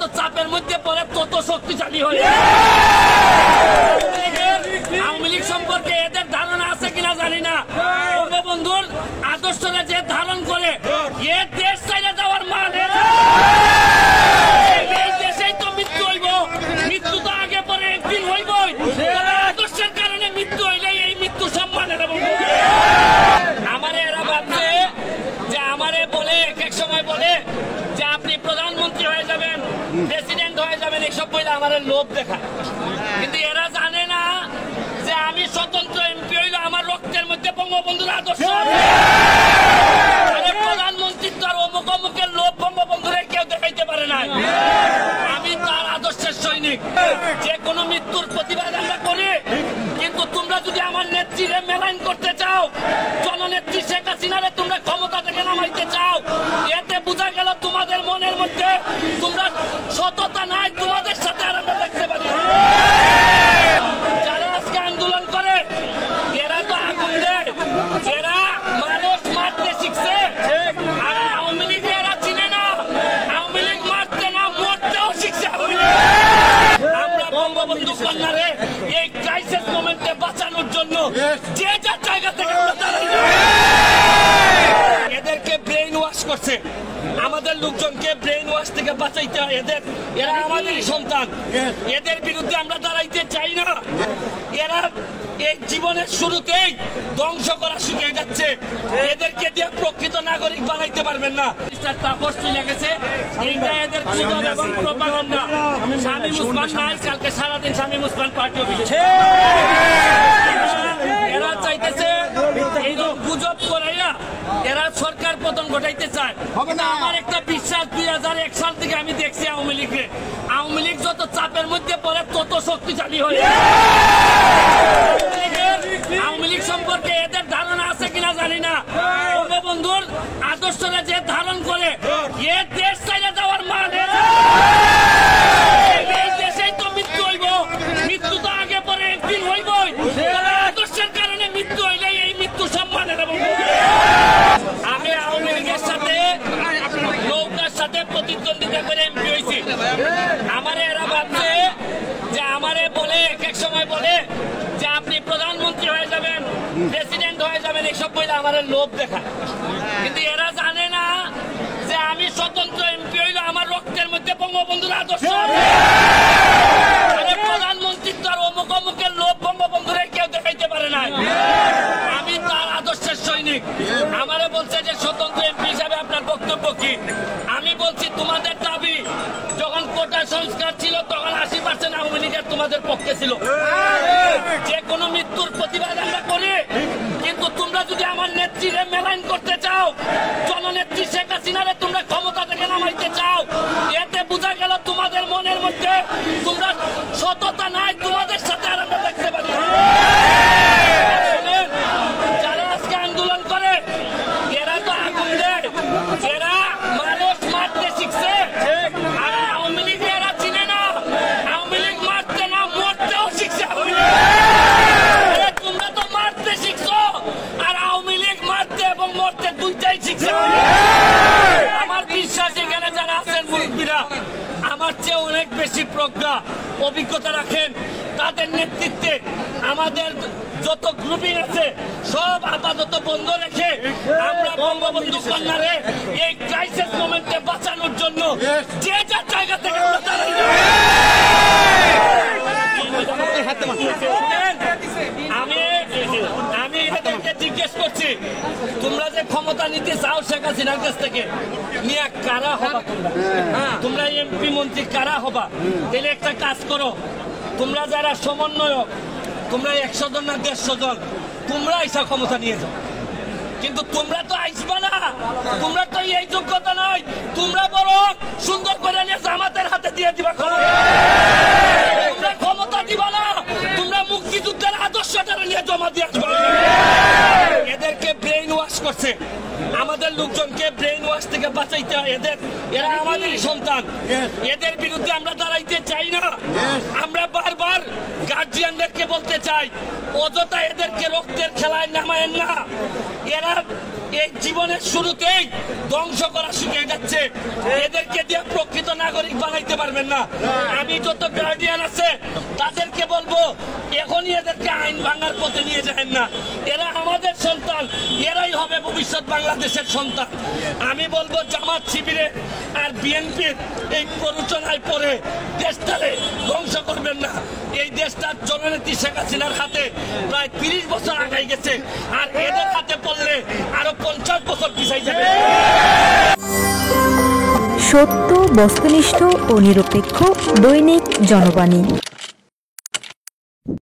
যত চাপের মধ্যে পড়ে তত শক্তিশালী হয়। আওয়ামী লীগ সম্পর্কে এদের ধারণা আছে কিনা জানি না। বঙ্গবন্ধুর আদর্শরা যে ধারণ করে এ দেশ চাইলে যাওয়ার মানে এই দেশেই তো মৃত্যু হইব, মৃত্যু তো আগে পরে একদিন হইবই। আদর্শের কারণে মৃত্যু হইলে এই মৃত্যু সম্মানের। আমারে এরা ভাবছে যে আমারে বলে এক সময় বলে যে আপনি প্রধানমন্ত্রী হয়ে যাবেন, প্রেসিডেন্ট হয়ে যাবেন, এইসব বলে আমার লোভ দেখায়। কিন্তু এরা জানে না যে আমি স্বতন্ত্র এমপি হইলে আমার রক্তের মধ্যে বঙ্গবন্ধুর আদর্শ। প্রধানমন্ত্রীত্ব আর অমুক অমুকের লোভ বঙ্গবন্ধুরে কেউ দেখাইতে পারে না। আমি তার আদর্শের সৈনিক। যে কোনো মৃত্যুর প্রতিবাদ আমরা করি, কিন্তু তোমরা যদি আমার নেত্রীরে মেলাইন করতে চাও, জননেত্রী শেখ হাসিনারে তোমরা ক্ষমতা থেকে নামাইতে চাও, এতে বোঝা গেল তোমাদের মনের মধ্যে তোমরা সততা নাই। তোমাদের সাথে আর আমরা দেখতে পারি। যারা আজকে আন্দোলন করে এরা তো আগুন দেয়, এরা মানুষ মারতে শিখছে। আর আওয়ামী লীগ এরা চিনে না, আওয়ামী লীগ মারতে না মরতেও শিখছে। আমরা বঙ্গবন্ধু কন্যারে এই ক্রাইসিস মোমেন্টে বাঁচানোর জন্য যে যার জায়গা থেকে এদেরকে ব্রেইন ওয়াশ করছে। আমাদের লোকজনকে ব্রেইন ওয়াশ থেকে বাঁচাইতে হয়। এরা আমাদেরই সন্তান, এদের বিরুদ্ধে আমরা দাঁড়াইতে চাই না। এরা এই জীবনের শুরুতেই ধ্বংস করা শিখে যাচ্ছে। এদেরকে দিয়ে প্রকৃত নাগরিক বানাইতে পারবেন না। তাপস চলে গেছে, এইটা এদের গুজব এবং প্রপাগান্ডা। শামীম ওসমান নাই, কালকে সারাদিন শামীম ওসমান পার্টি অফিসে। এরা চাইতেছে এই গুজব করাইয়া এরা সরকার পতন ঘটাইতে চায়। আমার একটা বিশ্বাস, 2001 সাল থেকে আমি দেখছি আওয়ামী লীগ যত চাপের মধ্যে পড়ে তত শক্তিশালী হয়। আওয়ামী লীগ সম্পর্কে এদের ধারণা আছে কিনা জানি না। বঙ্গবন্ধুর আদর্শরা যে ধারণ করে এ দেশ চাইলে যাওয়ার মানে এই দেশেই তো মৃত্যু হইব, মৃত্যু তো আগে পরে একদিন হইবই। আদর্শের কারণে মৃত্যু হইলে এই মৃত্যু সম্মানের। আমি আওয়ামী লীগের সাথে নৌকার সাথে প্রতিদ্বন্দ্বিতা করে এমপি হয়েছি। আমারে এরা ভাবছে যে আমারে বলে এক সময় বলে যে আপনি প্রধানমন্ত্রী হয়ে যাবেন, প্রেসিডেন্ট হয়ে যাবেন, এইসব বলে আমার লোভ দেখায়। কিন্তু এরা জানে না যে আমি স্বতন্ত্র এমপি হইলে আমার রক্তের মধ্যে বঙ্গবন্ধুর আদর্শ। প্রধানমন্ত্রীত্ব আর অমুক অমুকের লোভ বঙ্গবন্ধুরে কেউ দেখাইতে পারে না। আমি তার আদর্শের সৈনিক। আমারে বলছে যে স্বতন্ত্র এমপি হিসাবে আপনার বক্তব্য কি? আমি বলছি তোমাদের দাবি যখন কোটা সংস্কার ছিল তখন 80% আওয়ামী লীগের তোমাদের পক্ষে ছিল। যে কোনো মৃত্যুর প্রতিবাদ আমরা করি, কিন্তু তোমরা যদি আমার নেত্রীরে মেলাইন করতে চাও, জননেত্রী শেখ হাসিনারে তোমরা ক্ষমতা থেকে নামাইতে চাও, এতে বোঝা গেল তোমাদের মনের মধ্যে তোমরা সততা নাই। তোমাদের সাথে আর আমরা দেখতে পারি। যারা আজকে আন্দোলন করে এরা তো আগুন দেয়, এরা মানুষ মারতে শিখছে। আর আওয়ামী লীগ এরা চিনে না, আওয়ামী লীগ মারতে না মরতেও শিখছে। তোমরা তো মারতে শিখছো, আর আওয়ামী লীগ মারতে এবং মরতে দুইটাই শিখছে। আমার বিশ্বাস এখানে যারা আছেন মুরব্বীরা আমার চেয়ে অনেক বেশি প্রজ্ঞা অভিজ্ঞতা রাখেন। তাদের নেতৃত্বে আমাদের যত গ্রুপিং আছে সব আপাতত বন্ধ রেখে আমরা বঙ্গবন্ধু কন্যারে এই ক্রাইসিস মোমেন্টে বাঁচানোর জন্য যে যার জায়গা থেকে আমরা দাঁড়াই। আমি এদেরকে জিজ্ঞেস করছি, তোমরা যে ক্ষমতা নিতে চাও শেখ হাসিনার কাছ থেকে, নিয়ে কারা হবা? তোমরা এমপি মন্ত্রী কারা হবা? তাহলে একটা কাজ করো, তোমরা যারা সমন্বয়ক, তোমরা 100 জন না 150 জন, তোমরা এসব ক্ষমতা নিয়ে যাও। কিন্তু তোমরা তো আসবে না, তোমরা তো এই যোগ্যতা নয়। তোমরা বরং সুন্দর করে নিয়ে জামাতের হাতে দিয়ে দিবা ক্ষমতা। তোমরা ক্ষমতা দিবা না, তোমরা মুক্তিযুদ্ধের আদর্শটা নিয়ে জমা দিয়ে আসবে। এদেরকে ব্রেইন ওয়াশ করছে। আমাদের লোকজনকে ব্রেইন ওয়াশ থেকে বাঁচাই দাঁড়াইতে এরা আমাদেরই সন্তান, এদের বিরুদ্ধে আমরা দাঁড়াইতে চাই না। আমরা বারবার গার্জিয়ানদেরকে বলতে চাই, অযথা এদেরকে রক্তের খেলায় নামায়েন না। এরা এই জীবনের শুরুতেই ধ্বংস করা শিখে যাচ্ছে, এদেরকে দিয়ে প্রকৃত নাগরিক বানাইতে পারবেন না। আমি যত গার্ডিয়ান আছে তাদেরকে বলবো, এখনই এদেরকে আইন ভাঙার পথে নিয়ে যাবেন না। এরা আমাদের সন্তান, এরাই হবে ভবিষ্যৎ বাংলাদেশের সন্তান। আমি বলবো জামাত শিবিরে আর বিএনপির এই প্ররোচনায় পড়ে দেশটারে ধ্বংস করবেন না। এই দেশটা জননেত্রী শেখ হাসিনার হাতে প্রায় 30 বছর আগাই গেছে, আর এদের হাতে পড়লে আরো 50 বছর পিছাই যাবে। সত্য, বস্তুনিষ্ঠ ও নিরপেক্ষ দৈনিক জনবাণী।